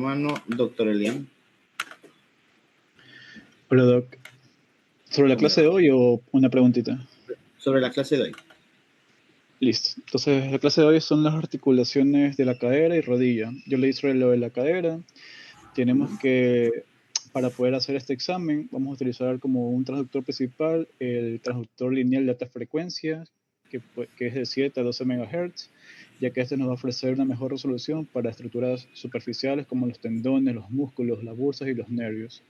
mano, doctor Elian. Hola, Doc. ¿Sobre la clase de hoy o una preguntita? Sobre la clase de hoy. Listo. Entonces, la clase de hoy son las articulaciones de la cadera y rodilla. Yo leí sobre lo de la cadera. Tenemos que, para poder hacer este examen, vamos a utilizar como un transductor principal el transductor lineal de alta frecuencia, que es de 7 a 12 MHz, ya que este nos va a ofrecer una mejor resolución para estructuras superficiales como los tendones, los músculos, las bursas y los nervios.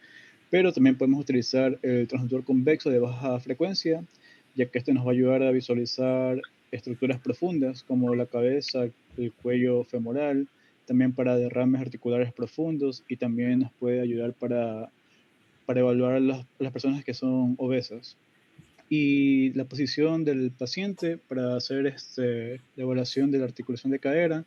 Pero también podemos utilizar el transductor convexo de baja frecuencia, ya que este nos va a ayudar a visualizar estructuras profundas como la cabeza, el cuello femoral, también para derrames articulares profundos y también nos puede ayudar para evaluar a las personas que son obesas. Y la posición del paciente para hacer la evaluación de la articulación de cadera,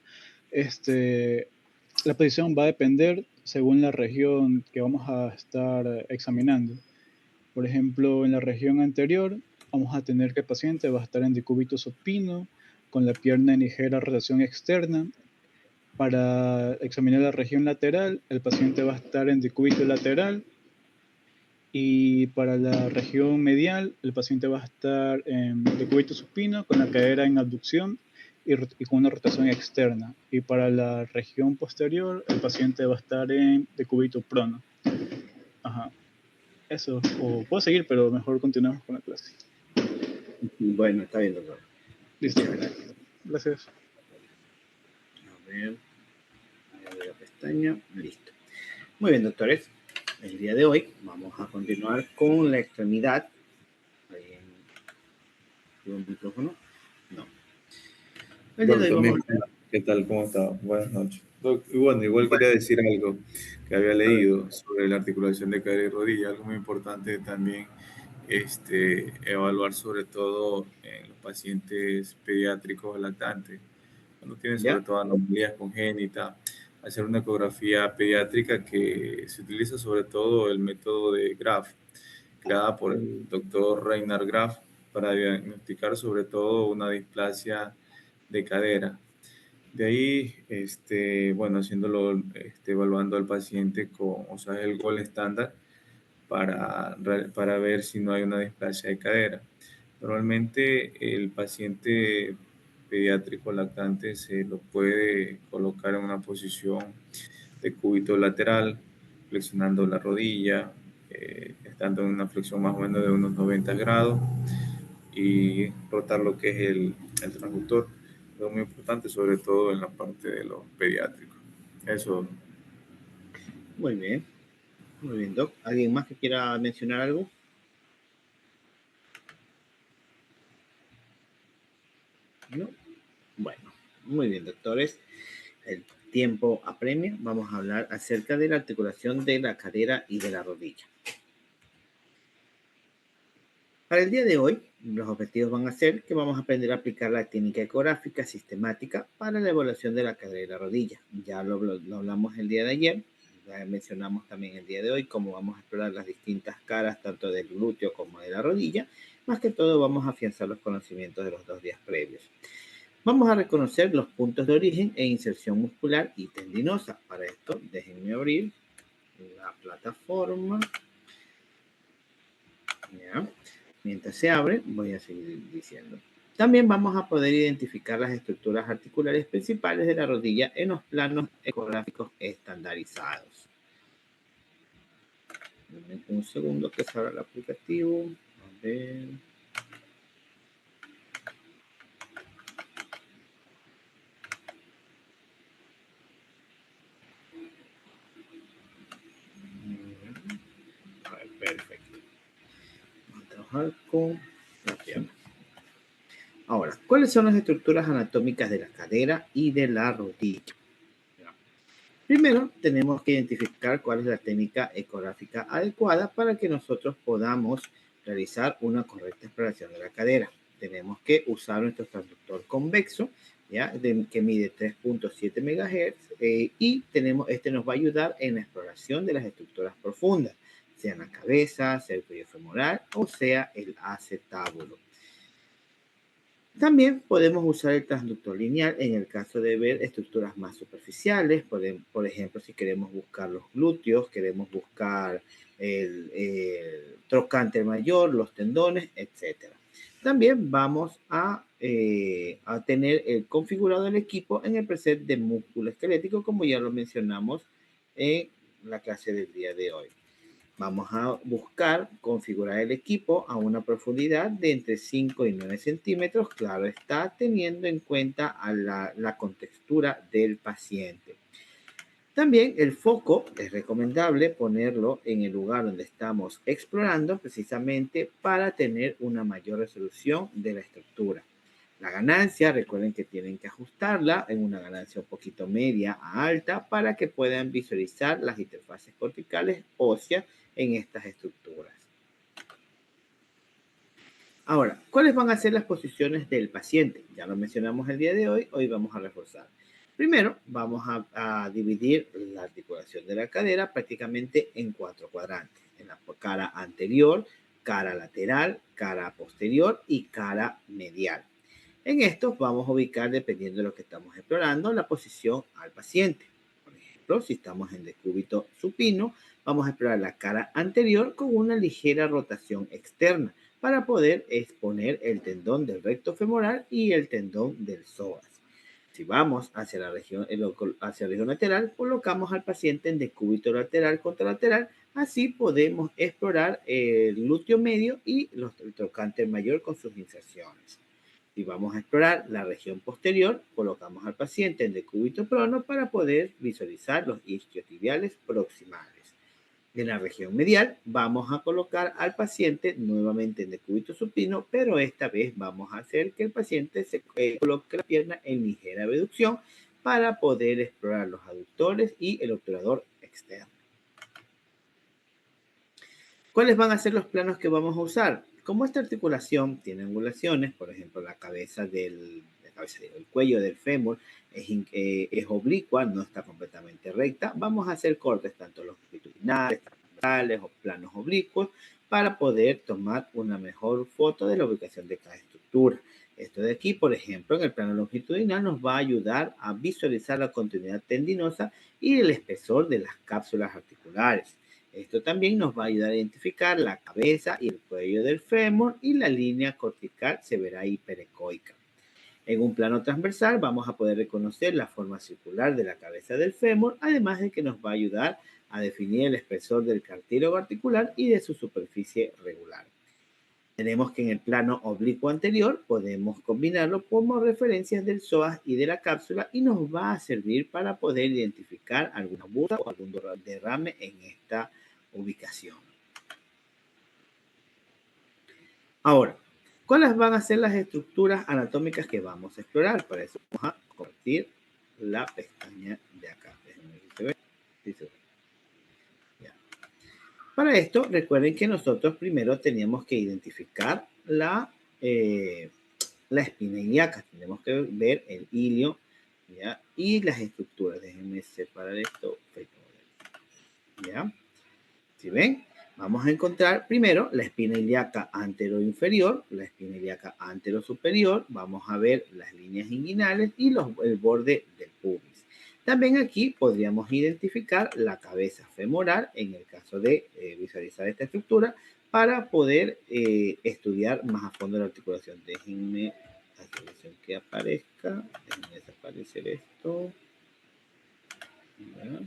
la posición va a depender según la región que vamos a estar examinando. Por ejemplo, en la región anterior vamos a tener que el paciente va a estar en decúbito supino con la pierna en ligera rotación externa. Para examinar la región lateral, el paciente va a estar en decúbito lateral. Y para la región medial, el paciente va a estar en decúbito supino con la cadera en abducción y con una rotación externa. Y para la región posterior, el paciente va a estar en decúbito prono. Ajá. Eso. O puedo seguir, pero mejor continuamos con la clase. Bueno, está bien, doctor. Listo. Gracias. A ver la pestaña. Listo. Muy bien, doctores. El día de hoy vamos a continuar con la extremidad. ¿Un micrófono? No. El día de hoy vamos a... ¿Qué tal? ¿Cómo está? Buenas noches. Y bueno, igual quería decir algo que había leído sobre la articulación de cadera y rodilla. Algo muy importante también evaluar sobre todo en los pacientes pediátricos lactantes, cuando tienen sobre todo anomalías congénitas, hacer una ecografía pediátrica que se utiliza sobre todo el método de Graf, creada por el doctor Reinhard Graf, para diagnosticar sobre todo una displasia de cadera. De ahí, bueno, haciéndolo, evaluando al paciente con, o sea, el gol estándar para ver si no hay una displasia de cadera. Normalmente el paciente pediátrico lactante se lo puede colocar en una posición de cúbito lateral, flexionando la rodilla, estando en una flexión más o menos de unos 90 grados y rotar lo que es el transductor. Es muy importante, sobre todo en la parte de los pediátricos. Eso. Muy bien, Doc. ¿Alguien más que quiera mencionar algo? ¿No? Bueno, muy bien, doctores. El tiempo apremia. Vamos a hablar acerca de la articulación de la cadera y de la rodilla. Para el día de hoy, los objetivos van a ser que vamos a aprender a aplicar la técnica ecográfica sistemática para la evaluación de la cadera y la rodilla. Ya lo hablamos el día de ayer, ya mencionamos también el día de hoy cómo vamos a explorar las distintas caras, tanto del glúteo como de la rodilla. Más que todo, vamos a afianzar los conocimientos de los 2 días previos. Vamos a reconocer los puntos de origen e inserción muscular y tendinosa. Para esto, déjenme abrir la plataforma. ¿Ya? Mientras se abre, voy a seguir diciendo. También vamos a poder identificar las estructuras articulares principales de la rodilla en los planos ecográficos estandarizados. Un segundo que se abra el aplicativo. A ver. A ver, perfecto. Vamos a trabajar con la pierna. Ahora, ¿cuáles son las estructuras anatómicas de la cadera y de la rodilla? Primero, tenemos que identificar cuál es la técnica ecográfica adecuada para que nosotros podamos realizar una correcta exploración de la cadera. Tenemos que usar nuestro transductor convexo, ¿ya? Que mide 3.7 MHz y este nos va a ayudar en la exploración de las estructuras profundas, sea la cabeza, sea el cuello femoral o sea el acetábulo. También podemos usar el transductor lineal en el caso de ver estructuras más superficiales. Por ejemplo, si queremos buscar los glúteos, queremos buscar el trocánter mayor, los tendones, etc. También vamos a tener configurado el equipo en el preset de músculo esquelético, como ya lo mencionamos en la clase del día de hoy. Vamos a buscar configurar el equipo a una profundidad de entre 5 y 9 centímetros, claro está, teniendo en cuenta a la contextura del paciente. También el foco es recomendable ponerlo en el lugar donde estamos explorando, precisamente para tener una mayor resolución de la estructura. La ganancia, recuerden que tienen que ajustarla en una ganancia un poquito media a alta para que puedan visualizar las interfaces corticales óseas en estas estructuras. Ahora, ¿cuáles van a ser las posiciones del paciente? Ya lo mencionamos el día de hoy, hoy vamos a reforzar. Primero, vamos a dividir la articulación de la cadera prácticamente en 4 cuadrantes. En la cara anterior, cara lateral, cara posterior y cara medial. En estos vamos a ubicar, dependiendo de lo que estamos explorando, la posición al paciente. Por ejemplo, si estamos en decúbito supino, vamos a explorar la cara anterior con una ligera rotación externa para poder exponer el tendón del recto femoral y el tendón del psoas. Si vamos hacia la región lateral, colocamos al paciente en decúbito lateral contralateral. Así podemos explorar el glúteo medio y el trocánter mayor con sus inserciones. Si vamos a explorar la región posterior, colocamos al paciente en decúbito prono para poder visualizar los isquiotibiales proximales. En la región medial vamos a colocar al paciente nuevamente en decúbito supino, pero esta vez vamos a hacer que el paciente se coloque la pierna en ligera abducción para poder explorar los aductores y el obturador externo. ¿Cuáles van a ser los planos que vamos a usar? Como esta articulación tiene angulaciones, por ejemplo, la cabeza del el cuello del fémur es oblicua, no está completamente recta, vamos a hacer cortes tanto longitudinales, transversales o planos oblicuos para poder tomar una mejor foto de la ubicación de cada estructura. Esto de aquí, por ejemplo, en el plano longitudinal nos va a ayudar a visualizar la continuidad tendinosa y el espesor de las cápsulas articulares. Esto también nos va a ayudar a identificar la cabeza y el cuello del fémur y la línea cortical se verá hiperecoica. En un plano transversal vamos a poder reconocer la forma circular de la cabeza del fémur, además de que nos va a ayudar a definir el espesor del cartílago articular y de su superficie regular. Tenemos que en el plano oblicuo anterior podemos combinarlo como referencias del psoas y de la cápsula y nos va a servir para poder identificar alguna bursa o algún derrame en esta ubicación. Ahora, ¿cuáles van a ser las estructuras anatómicas que vamos a explorar? Para eso vamos a compartir la pestaña de acá. Déjenme ver si se ve. Sí se ve. Ya. Para esto, recuerden que nosotros primero teníamos que identificar la espina ilíaca. Tenemos que ver el ilio, ¿ya? Y las estructuras. Déjenme separar esto. ¿Ya? ¿Sí ven? Vamos a encontrar primero la espina ilíaca anteroinferior, la espina ilíaca anterosuperior, vamos a ver las líneas inguinales y el borde del pubis. También aquí podríamos identificar la cabeza femoral en el caso de visualizar esta estructura para poder estudiar más a fondo la articulación. Déjenme la solución que aparezca, déjenme desaparecer esto. ¿Ya?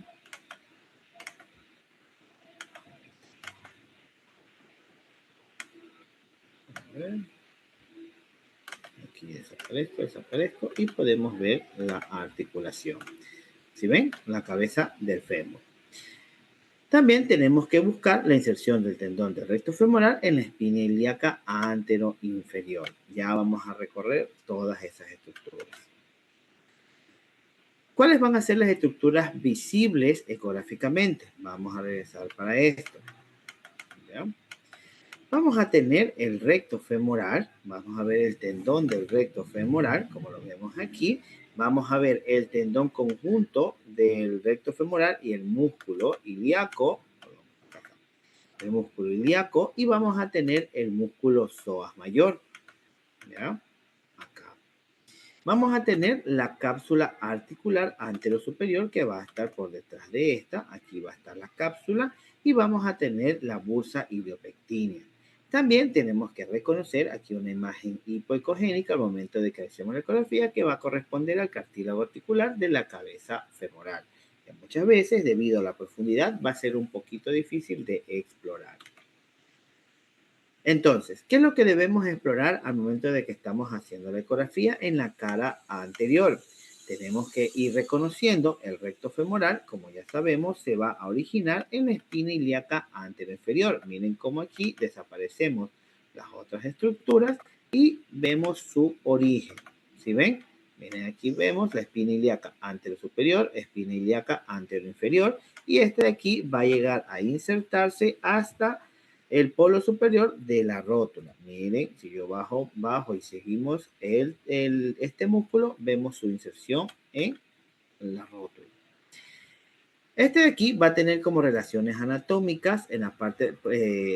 Aquí desaparezco y podemos ver la articulación. ¿Sí ven? La cabeza del fémur. También tenemos que buscar la inserción del tendón del recto femoral en la espina ilíaca anteroinferior. Ya vamos a recorrer todas esas estructuras. ¿Cuáles van a ser las estructuras visibles ecográficamente? Vamos a regresar para esto. ¿Ya? Vamos a tener el recto femoral, vamos a ver el tendón del recto femoral, como lo vemos aquí. Vamos a ver el tendón conjunto del recto femoral y el músculo ilíaco. Y vamos a tener el músculo psoas mayor. ¿Ya? Acá. Vamos a tener la cápsula articular anterosuperior que va a estar por detrás de esta. Aquí va a estar la cápsula y vamos a tener la bursa iliopectínea. También tenemos que reconocer aquí una imagen hipoecogénica al momento de que hacemos la ecografía que va a corresponder al cartílago articular de la cabeza femoral. Que muchas veces, debido a la profundidad, va a ser un poquito difícil de explorar. Entonces, ¿qué es lo que debemos explorar al momento de que estamos haciendo la ecografía en la cara anterior? Tenemos que ir reconociendo el recto femoral, como ya sabemos, se va a originar en la espina ilíaca anteroinferior. Miren cómo aquí desaparecemos las otras estructuras y vemos su origen. ¿Sí ven? Miren, aquí vemos la espina ilíaca anterosuperior, espina ilíaca anteroinferior, y este de aquí va a llegar a insertarse hasta el polo superior de la rótula. Miren, si yo bajo y seguimos este músculo, vemos su inserción en la rótula. Este de aquí va a tener como relaciones anatómicas en la parte,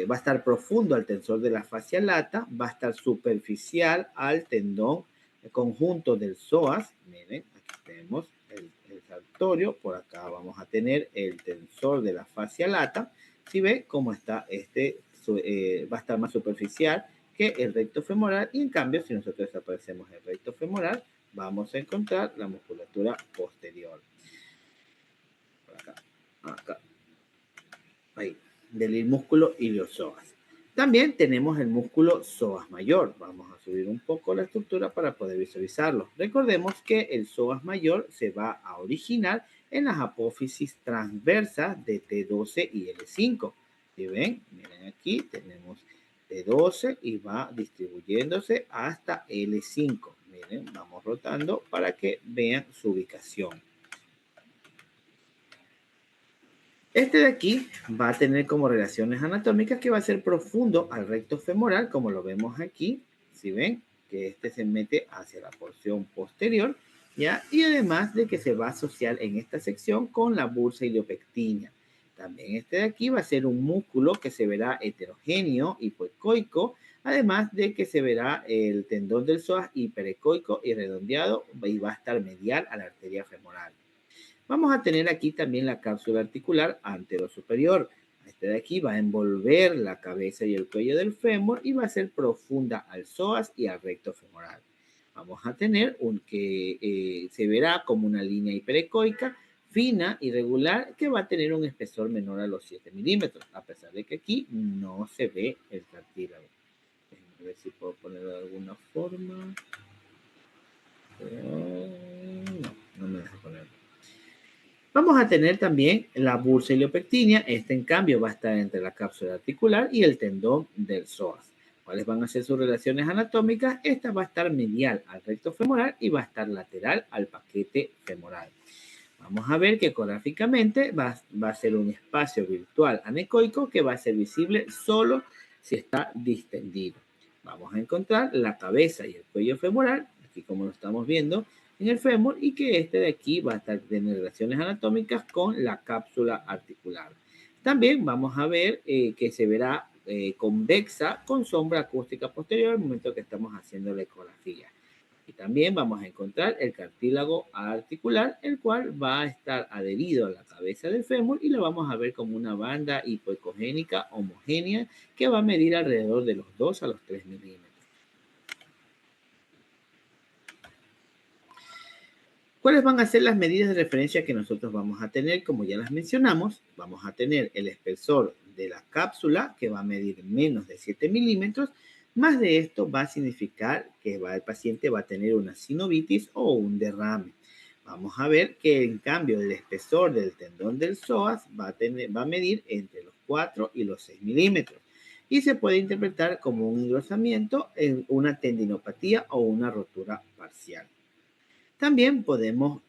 va a estar profundo al tensor de la fascia lata, va a estar superficial al tendón conjunto del psoas. Miren, aquí tenemos el sartorio, por acá vamos a tener el tensor de la fascia lata. Si ve cómo está va a estar más superficial que el recto femoral, y en cambio si nosotros desaparecemos el recto femoral, vamos a encontrar la musculatura posterior. Acá, ahí, del músculo iliosoas. También tenemos el músculo psoas mayor. Vamos a subir un poco la estructura para poder visualizarlo. Recordemos que el psoas mayor se va a originar en las apófisis transversas de T12 y L5. ¿Sí ven? Miren aquí, tenemos T12 y va distribuyéndose hasta L5. Miren, vamos rotando para que vean su ubicación. Este de aquí va a tener como relaciones anatómicas que va a ser profundo al recto femoral, como lo vemos aquí. Si ven que este se mete hacia la porción posterior, ¿ya? Y además de que se va a asociar en esta sección con la bursa iliopectínea. También este de aquí va a ser un músculo que se verá heterogéneo, hipoecoico, además de que se verá el tendón del psoas hiperecoico y redondeado y va a estar medial a la arteria femoral. Vamos a tener aquí también la cápsula articular anterosuperior. Este de aquí va a envolver la cabeza y el cuello del fémur y va a ser profunda al psoas y al recto femoral. Vamos a tener un que se verá como una línea hiperecoica, fina y regular, que va a tener un espesor menor a los 7 milímetros, a pesar de que aquí no se ve el cartílago. A ver si puedo ponerlo de alguna forma. No me deja ponerlo. Vamos a tener también la bursa iliopectínea. Este, en cambio, va a estar entre la cápsula articular y el tendón del psoas. ¿Cuáles van a ser sus relaciones anatómicas? Esta va a estar medial al recto femoral y va a estar lateral al paquete femoral. Vamos a ver que ecográficamente va a ser un espacio virtual anecoico que va a ser visible solo si está distendido. Vamos a encontrar la cabeza y el cuello femoral, aquí como lo estamos viendo, en el fémur, y que este de aquí va a estar teniendo relaciones anatómicas con la cápsula articular. También vamos a ver que se verá convexa con sombra acústica posterior al momento que estamos haciendo la ecografía. Y también vamos a encontrar el cartílago articular, el cual va a estar adherido a la cabeza del fémur y lo vamos a ver como una banda hipoecogénica homogénea que va a medir alrededor de los 2 a los 3 milímetros. ¿Cuáles van a ser las medidas de referencia que nosotros vamos a tener? Como ya las mencionamos, vamos a tener el espesor de la cápsula, que va a medir menos de 7 milímetros. Más de esto va a significar que el paciente va a tener una sinovitis o un derrame. Vamos a ver que en cambio el espesor del tendón del psoas va a medir entre los 4 y los 6 milímetros. Y se puede interpretar como un engrosamiento en una tendinopatía o una rotura parcial. También podemos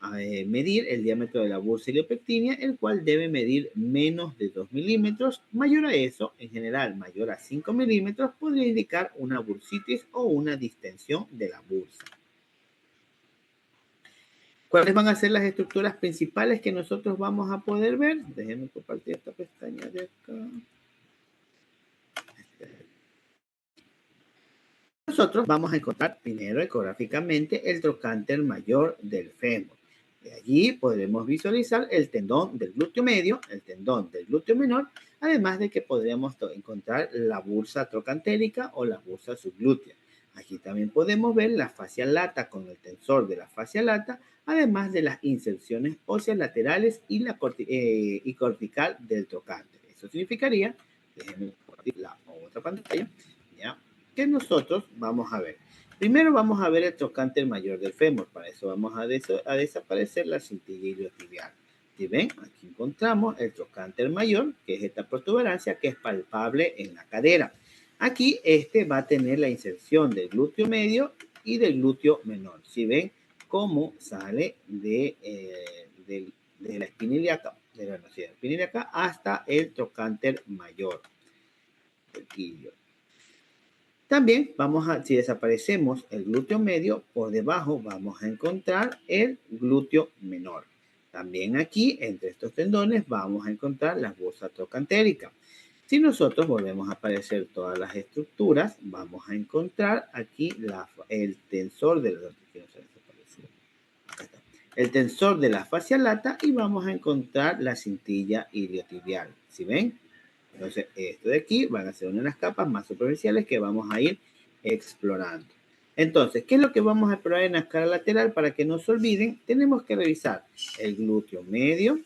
medir el diámetro de la bursa iliopectínea, el cual debe medir menos de 2 milímetros. Mayor a eso, en general mayor a 5 milímetros, podría indicar una bursitis o una distensión de la bursa. ¿Cuáles van a ser las estructuras principales que nosotros vamos a poder ver? Déjenme compartir esta pestaña de acá. nosotros vamos a encontrar primero ecográficamente el trocánter mayor del fémur. De allí podremos visualizar el tendón del glúteo medio, el tendón del glúteo menor, además de que podríamos encontrar la bursa trocantérica o la bursa subglútea. Aquí también podemos ver la fascia lata con el tensor de la fascia lata, además de las inserciones óseas laterales y la cortical del trocánter. Eso significaría, déjenme compartir la otra pantalla, ¿ya? Que nosotros vamos a ver. Primero vamos a ver el trocánter mayor del fémur. Para eso vamos a desaparecer la cintilla iliotibial. Si ven, aquí encontramos el trocánter mayor, que es esta protuberancia que es palpable en la cadera. Aquí este va a tener la inserción del glúteo medio y del glúteo menor. Si ven cómo sale de la espina ilíaca, de la espina ilíaca hasta el trocánter mayor. También si desaparecemos el glúteo medio, por debajo vamos a encontrar el glúteo menor. También aquí, entre estos tendones, vamos a encontrar la bursa trocantérica. Si nosotros volvemos a aparecer todas las estructuras, vamos a encontrar aquí el tensor de la fascia lata y vamos a encontrar la cintilla iliotibial. ¿Sí ven? Entonces, esto de aquí van a ser una de las capas más superficiales que vamos a ir explorando. Entonces, ¿qué es lo que vamos a explorar en la cara lateral? Para que no se olviden, tenemos que revisar el glúteo medio,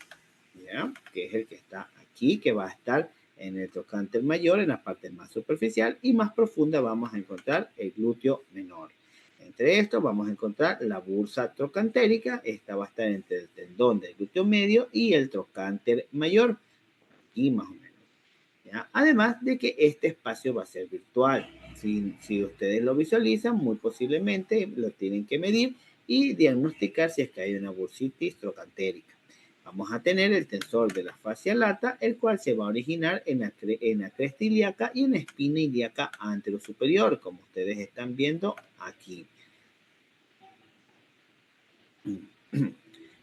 ¿ya? Que es el que está aquí, que va a estar en el trocánter mayor, en la parte más superficial, y más profunda vamos a encontrar el glúteo menor. Entre estos vamos a encontrar la bursa trocantérica. Esta va a estar entre el tendón del glúteo medio y el trocánter mayor, aquí más o menos. ¿Ya? Además de que este espacio va a ser virtual. Si ustedes lo visualizan, muy posiblemente lo tienen que medir y diagnosticar si es que hay una bursitis trocantérica. Vamos a tener el tensor de la fascia lata, el cual se va a originar en la cresta ilíaca y en la espina ilíaca anterosuperior, como ustedes están viendo aquí.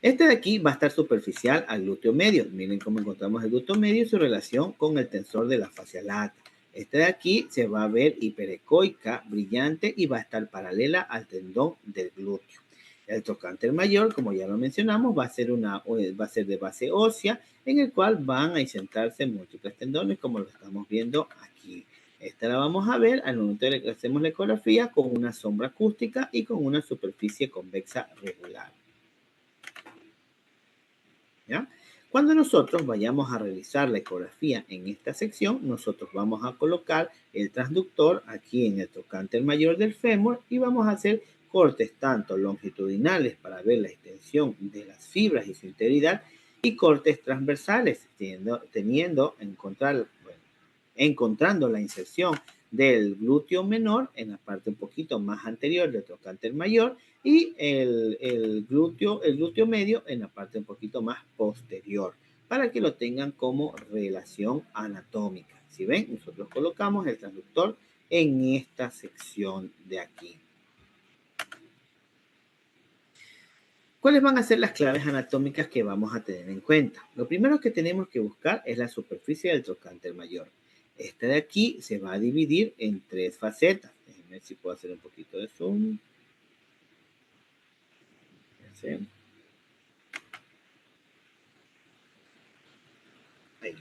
Este de aquí va a estar superficial al glúteo medio. Miren cómo encontramos el glúteo medio y su relación con el tensor de la fascia lata. Este de aquí se va a ver hiperecoica, brillante y va a estar paralela al tendón del glúteo. El trocánter mayor, como ya lo mencionamos, va a ser de base ósea, en el cual van a insertarse múltiples tendones, como lo estamos viendo aquí. Esta la vamos a ver al momento de que hacemos la ecografía con una sombra acústica y con una superficie convexa regular. ¿Ya? Cuando nosotros vayamos a realizar la ecografía en esta sección, nosotros vamos a colocar el transductor aquí en el trocánter mayor del fémur y vamos a hacer cortes tanto longitudinales para ver la extensión de las fibras y su integridad y cortes transversales, encontrando la inserción del glúteo menor en la parte un poquito más anterior del trocánter mayor y el glúteo medio en la parte un poquito más posterior, para que lo tengan como relación anatómica. Si ven, nosotros colocamos el transductor en esta sección de aquí. ¿Cuáles van a ser las claves anatómicas que vamos a tener en cuenta? Lo primero que tenemos que buscar es la superficie del trocánter mayor. Esta de aquí se va a dividir en 3 facetas. Déjenme ver si puedo hacer un poquito de zoom. Ahí.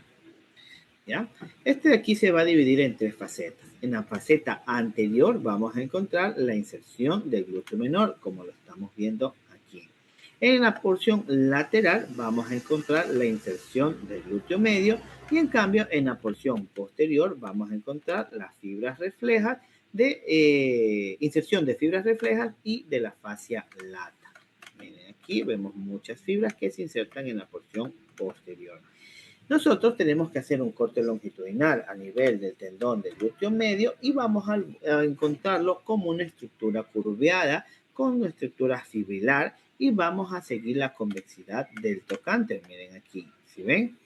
¿Ya? Este de aquí se va a dividir en 3 facetas. En la faceta anterior vamos a encontrar la inserción del glúteo menor, como lo estamos viendo aquí. En la porción lateral vamos a encontrar la inserción del glúteo medio y en cambio en la porción posterior vamos a encontrar las fibras reflejas inserción de fibras reflejas y de la fascia lata. Miren, aquí vemos muchas fibras que se insertan en la porción posterior. Nosotros tenemos que hacer un corte longitudinal a nivel del tendón del glúteo medio y vamos a encontrarlo como una estructura curveada con una estructura fibrilar y vamos a seguir la convexidad del trocánter. Miren aquí, ¿sí ven?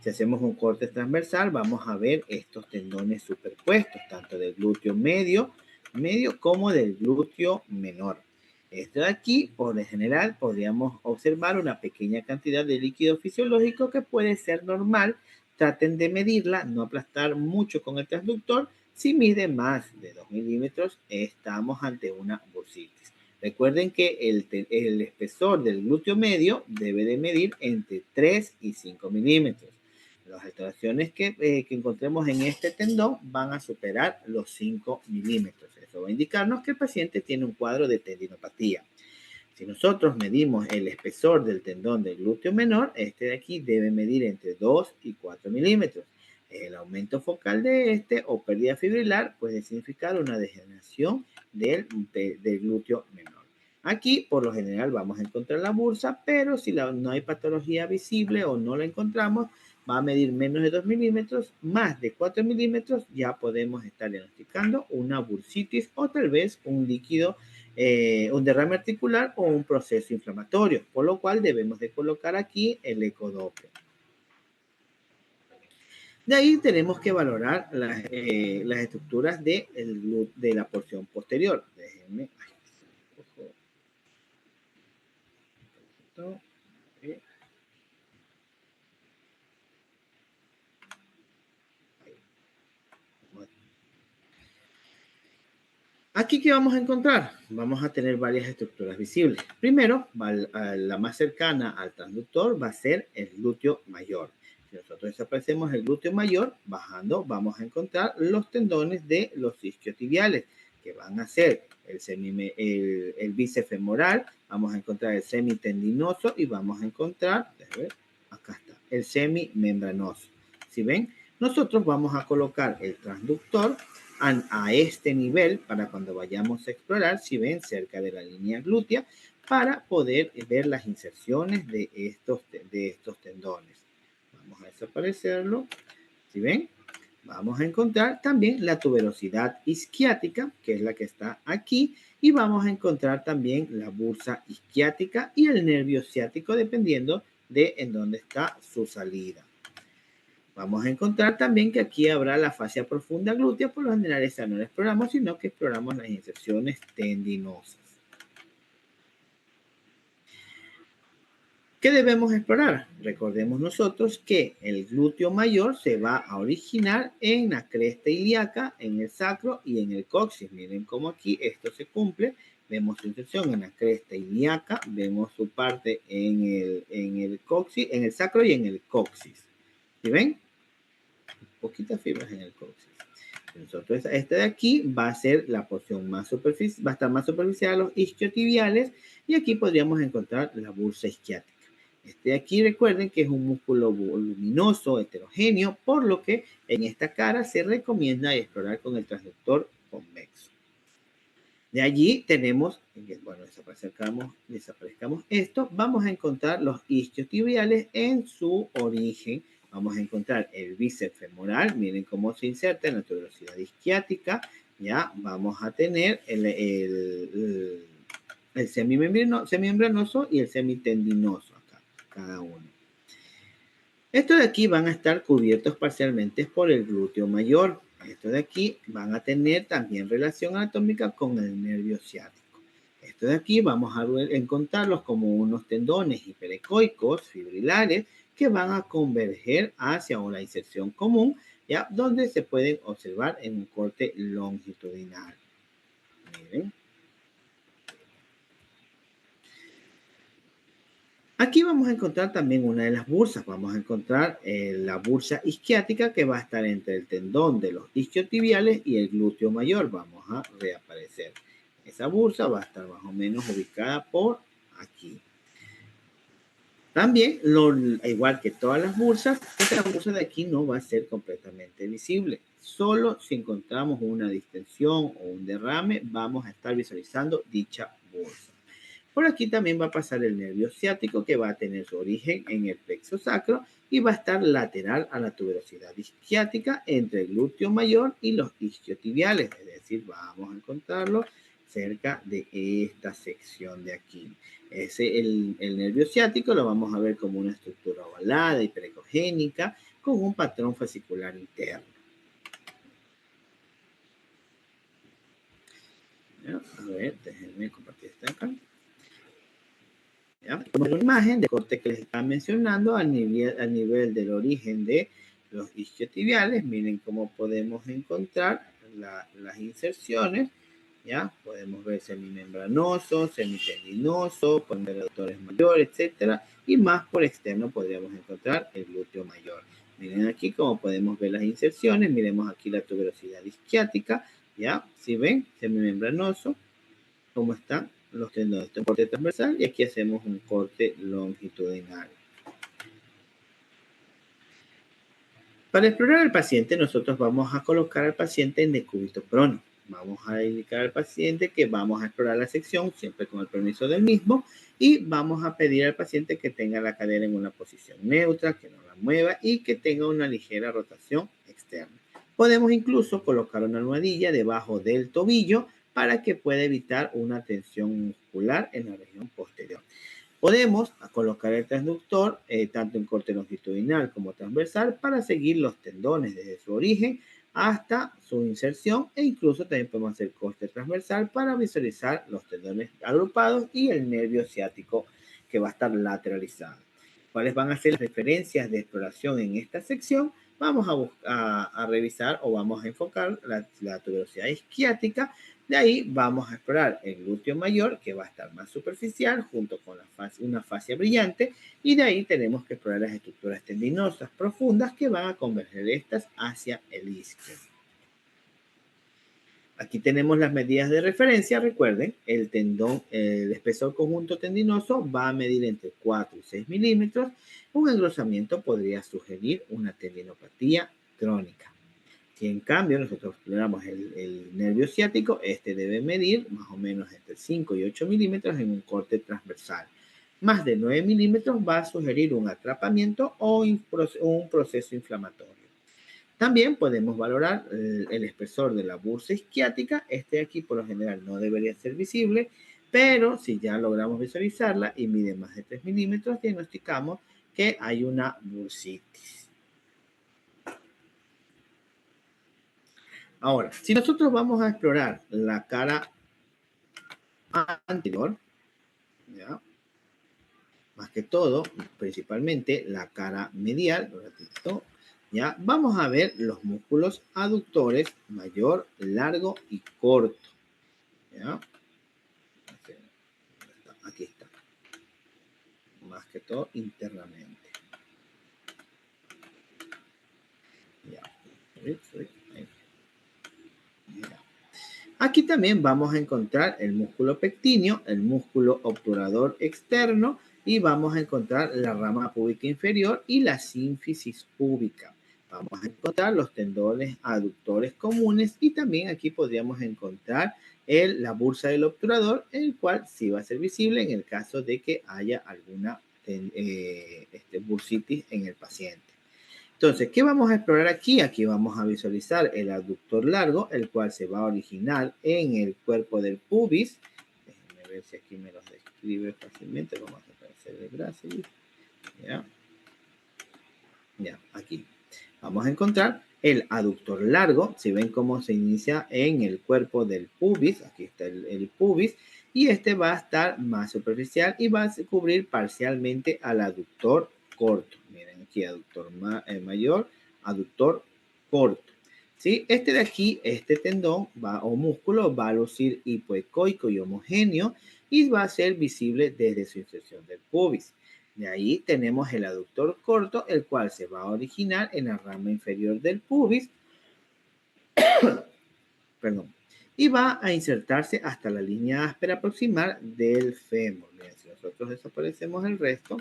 Si hacemos un corte transversal, vamos a ver estos tendones superpuestos, tanto del glúteo medio como del glúteo menor. Esto de aquí, por lo general, podríamos observar una pequeña cantidad de líquido fisiológico que puede ser normal. Traten de medirla, no aplastar mucho con el transductor. Si mide más de 2 milímetros, estamos ante una bursitis. Recuerden que el espesor del glúteo medio debe de medir entre 3 y 5 milímetros. Las alteraciones que encontremos en este tendón van a superar los 5 milímetros. Eso va a indicarnos que el paciente tiene un cuadro de tendinopatía. Si nosotros medimos el espesor del tendón del glúteo menor, este de aquí debe medir entre 2 y 4 milímetros. El aumento focal de este o pérdida fibrilar puede significar una degeneración del glúteo menor. Aquí, por lo general, vamos a encontrar la bursa, pero si no hay patología visible o no la encontramos, va a medir menos de 2 milímetros, más de 4 milímetros, ya podemos estar diagnosticando una bursitis o tal vez un líquido, un derrame articular o un proceso inflamatorio, por lo cual debemos de colocar aquí el ecodoppler. De ahí tenemos que valorar las estructuras de la porción posterior. Déjenme. Aquí, ¿qué vamos a encontrar? Vamos a tener varias estructuras visibles. Primero, la más cercana al transductor va a ser el glúteo mayor. Si nosotros desaparecemos el glúteo mayor, bajando, vamos a encontrar los tendones de los isquiotibiales, que van a ser el bíceps femoral, vamos a encontrar el semitendinoso y vamos a encontrar, acá está, el semimembranoso. ¿Sí ven? Nosotros vamos a colocar el transductor a este nivel para cuando vayamos a explorar, si ven, cerca de la línea glútea, para poder ver las inserciones de estos tendones. Vamos a desaparecerlo. ¿Sí ven? Vamos a encontrar también la tuberosidad isquiática, que es la que está aquí, y vamos a encontrar también la bursa isquiática y el nervio ciático, dependiendo de en dónde está su salida. Vamos a encontrar también que aquí habrá la fascia profunda glútea. Por lo general esa no la exploramos, sino que exploramos las inserciones tendinosas. ¿Qué debemos explorar? Recordemos nosotros que el glúteo mayor se va a originar en la cresta ilíaca, en el sacro y en el coxis. Miren cómo aquí esto se cumple. Vemos su inserción en la cresta ilíaca, vemos su parte en el coxis, en el sacro y en el coxis. ¿Sí ven? Poquitas fibras en el coxis. Nosotros, este de aquí va a ser la porción más superficial, va a estar más superficial a los isquiotibiales, y aquí podríamos encontrar la bursa isquiática. Este de aquí, recuerden que es un músculo voluminoso, heterogéneo, por lo que en esta cara se recomienda explorar con el transductor convexo. De allí tenemos, bueno, desaparezcamos esto, vamos a encontrar los isquiotibiales en su origen. Vamos a encontrar el bíceps femoral, miren cómo se inserta en la tuberosidad isquiática. Ya vamos a tener el semimembranoso y el semitendinoso acá, cada uno. Estos de aquí van a estar cubiertos parcialmente por el glúteo mayor. Estos de aquí van a tener también relación anatómica con el nervio ciático. Estos de aquí vamos a encontrarlos como unos tendones hiperecoicos fibrilares que van a converger hacia una inserción común, ¿ya? Donde se pueden observar en un corte longitudinal. Miren. Aquí vamos a encontrar también una de las bursas. Vamos a encontrar la bursa isquiática, que va a estar entre el tendón de los isquiotibiales y el glúteo mayor. Vamos a reaparecer. Esa bursa va a estar más o menos ubicada por aquí. También, igual que todas las bursas, esta bursa de aquí no va a ser completamente visible. Solo si encontramos una distensión o un derrame, vamos a estar visualizando dicha bursa. Por aquí también va a pasar el nervio ciático, que va a tener su origen en el plexo sacro y va a estar lateral a la tuberosidad isquiática entre el glúteo mayor y los isquiotibiales. Es decir, vamos a encontrarlo cerca de esta sección de aquí. El nervio ciático lo vamos a ver como una estructura ovalada, hiperecogénica, con un patrón fascicular interno. ¿Ya? A ver, déjenme compartir esta acá. ¿Ya? Una imagen de corte que les estaba mencionando al nivel del origen de los isquiotibiales. Miren cómo podemos encontrar las inserciones, ¿ya? Podemos ver semimembranoso, semitendinoso, podemos ver aductores mayores, etcétera, y más por externo podríamos encontrar el glúteo mayor. Miren aquí cómo podemos ver las inserciones, miremos aquí la tuberosidad isquiática, ¿ya? Si ven, semimembranoso, cómo están los tendones, un corte transversal, y aquí hacemos un corte longitudinal. Para explorar al paciente, nosotros vamos a colocar al paciente en decúbito prónico. Vamos a indicar al paciente que vamos a explorar la sección, siempre con el permiso del mismo, y vamos a pedir al paciente que tenga la cadera en una posición neutra, que no la mueva y que tenga una ligera rotación externa. Podemos incluso colocar una almohadilla debajo del tobillo para que pueda evitar una tensión muscular en la región posterior. Podemos colocar el transductor tanto en corte longitudinal como transversal para seguir los tendones desde su origen hasta su inserción, e incluso también podemos hacer corte transversal para visualizar los tendones agrupados y el nervio ciático que va a estar lateralizado. ¿Cuáles van a ser las referencias de exploración en esta sección? Vamos a revisar o vamos a enfocar la tuberosidad isquiática. De ahí vamos a explorar el glúteo mayor, que va a estar más superficial, junto con una fascia brillante, y de ahí tenemos que explorar las estructuras tendinosas profundas que van a converger estas hacia el isquio. Aquí tenemos las medidas de referencia. Recuerden, el tendón, el espesor conjunto tendinoso va a medir entre 4 y 6 milímetros. Un engrosamiento podría sugerir una tendinopatía crónica. Si en cambio nosotros exploramos el nervio ciático, este debe medir más o menos entre 5 y 8 milímetros en un corte transversal. Más de 9 milímetros va a sugerir un atrapamiento o un proceso inflamatorio. También podemos valorar el espesor de la bursa isquiática. Este aquí por lo general no debería ser visible, pero si ya logramos visualizarla y mide más de 3 milímetros, diagnosticamos que hay una bursitis. Ahora, si nosotros vamos a explorar la cara anterior, ¿ya? Más que todo, principalmente la cara medial, ¿ya? Vamos a ver los músculos aductores mayor, largo y corto, ¿ya? Aquí está. Más que todo internamente. Ya. Aquí también vamos a encontrar el músculo pectíneo, el músculo obturador externo, y vamos a encontrar la rama púbica inferior y la sínfisis púbica. Vamos a encontrar los tendones aductores comunes, y también aquí podríamos encontrar la bursa del obturador, el cual sí va a ser visible en el caso de que haya alguna bursitis en el paciente. Entonces, ¿qué vamos a explorar aquí? Aquí vamos a visualizar el aductor largo, el cual se va a originar en el cuerpo del pubis. Déjenme ver si aquí me los describe fácilmente. Vamos a hacer el brazo. ¿Ya? Ya, aquí. Vamos a encontrar el aductor largo. Si ven cómo se inicia en el cuerpo del pubis, aquí está el pubis, y este va a estar más superficial y va a cubrir parcialmente al aductor corto. Miren aquí, aductor mayor, aductor corto. ¿Sí? Este de aquí, este tendón o músculo va a lucir hipoecoico y homogéneo y va a ser visible desde su inserción del pubis. De ahí tenemos el aductor corto, el cual se va a originar en la rama inferior del pubis. Perdón. Y va a insertarse hasta la línea áspera proximal del fémur. Miren, si nosotros desaparecemos el resto,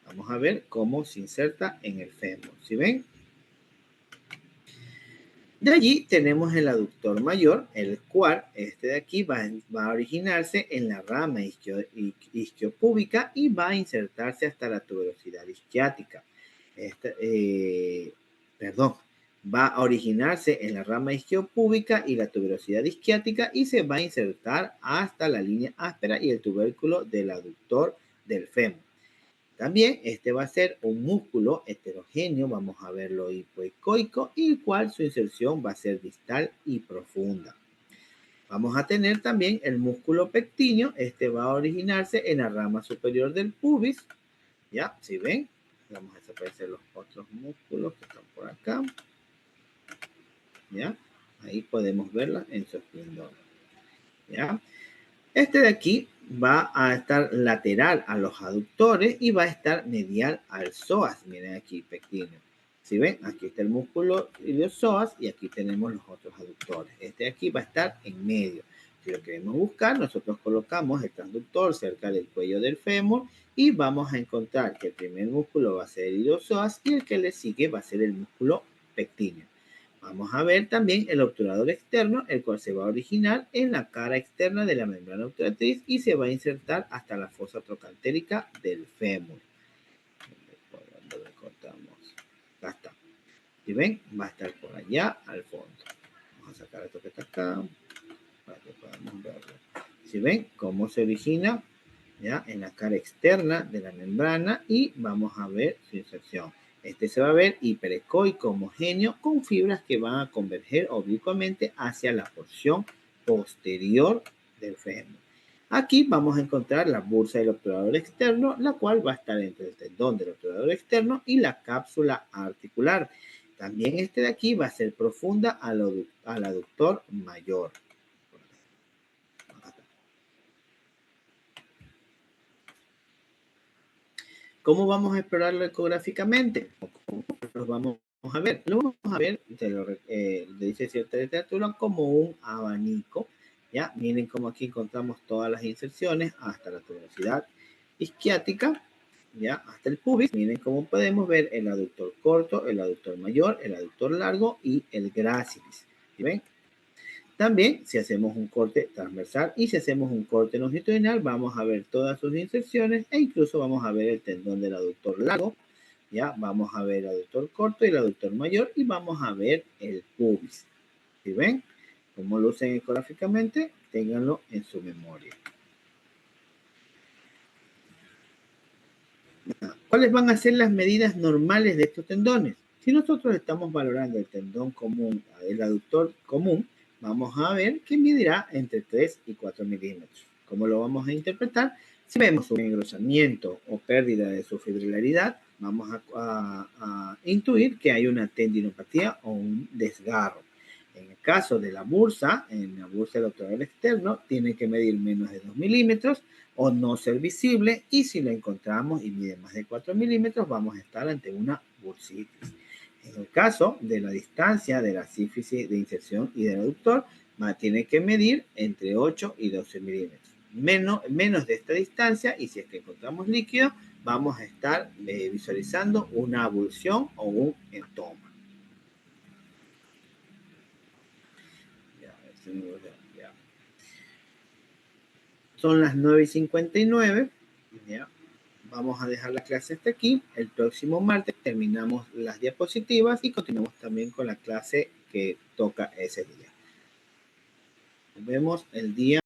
vamos a ver cómo se inserta en el fémur. ¿Sí ven? De allí tenemos el aductor mayor, el cual, este de aquí, va a originarse en la rama isquiopúbica y va a insertarse hasta la tuberosidad isquiática. Va a originarse en la rama isquiopúbica y la tuberosidad isquiática y se va a insertar hasta la línea áspera y el tubérculo del aductor del fémur. También este va a ser un músculo heterogéneo, vamos a verlo hipoecoico, y el cual su inserción va a ser distal y profunda. Vamos a tener también el músculo pectíneo, este va a originarse en la rama superior del pubis, ¿ya? Si ven, vamos a desaparecer los otros músculos que están por acá. ¿ya? Ahí podemos verla en su esplendor, ¿ya? Este de aquí va a estar lateral a los aductores y va a estar medial al psoas. Miren aquí, pectíneo. Si ven, aquí está el músculo iliopsoas y aquí tenemos los otros aductores. Este de aquí va a estar en medio. Si lo queremos buscar, nosotros colocamos el transductor cerca del cuello del fémur y vamos a encontrar que el primer músculo va a ser el iliopsoas y el que le sigue va a ser el músculo pectíneo. Vamos a ver también el obturador externo, el cual se va a originar en la cara externa de la membrana obturatriz y se va a insertar hasta la fosa trocantérica del fémur. ¿Dónde cortamos? Acá está. ¿Sí ven? Va a estar por allá al fondo. Vamos a sacar esto que está acá para que podamos verlo. ¿Sí ven cómo se origina? ¿Ya? En la cara externa de la membrana y vamos a ver su inserción. Este se va a ver hiperecoico homogéneo con fibras que van a converger oblicuamente hacia la porción posterior del fémur. Aquí vamos a encontrar la bursa del obturador externo, la cual va a estar entre el tendón del obturador externo y la cápsula articular. También este de aquí va a ser profunda al aductor mayor. ¿Cómo vamos a explorarlo ecográficamente? Lo vamos a ver. Lo vamos a ver, dice cierta literatura, como un abanico. ¿Ya? Miren cómo aquí encontramos todas las inserciones hasta la tuberosidad isquiática, ¿ya? Hasta el pubis. Miren cómo podemos ver el aductor corto, el aductor mayor, el aductor largo y el grácilis. ¿Sí ven? También, si hacemos un corte transversal y si hacemos un corte longitudinal, vamos a ver todas sus inserciones e incluso vamos a ver el tendón del aductor largo, ya vamos a ver el aductor corto y el aductor mayor y vamos a ver el pubis. ¿Sí ven? Como lo usen ecográficamente, ténganlo en su memoria. ¿Cuáles van a ser las medidas normales de estos tendones? Si nosotros estamos valorando el tendón común, el aductor común, vamos a ver que medirá entre 3 y 4 milímetros. ¿Cómo lo vamos a interpretar? Si vemos un engrosamiento o pérdida de su fibrilaridad, vamos a intuir que hay una tendinopatía o un desgarro. En el caso de la bursa, en la bursa del obturador externo, tiene que medir menos de 2 milímetros o no ser visible, y si la encontramos y mide más de 4 milímetros, vamos a estar ante una bursitis. En el caso de la distancia de la sífisis de inserción y del aductor, tiene que medir entre 8 y 12 milímetros. Menos de esta distancia, y si es que encontramos líquido, vamos a estar visualizando una abulsión o un entoma. Son las 9:59. ¿Ya? Vamos a dejar la clase hasta aquí. El próximo martes terminamos las diapositivas y continuamos también con la clase que toca ese día. Nos vemos el día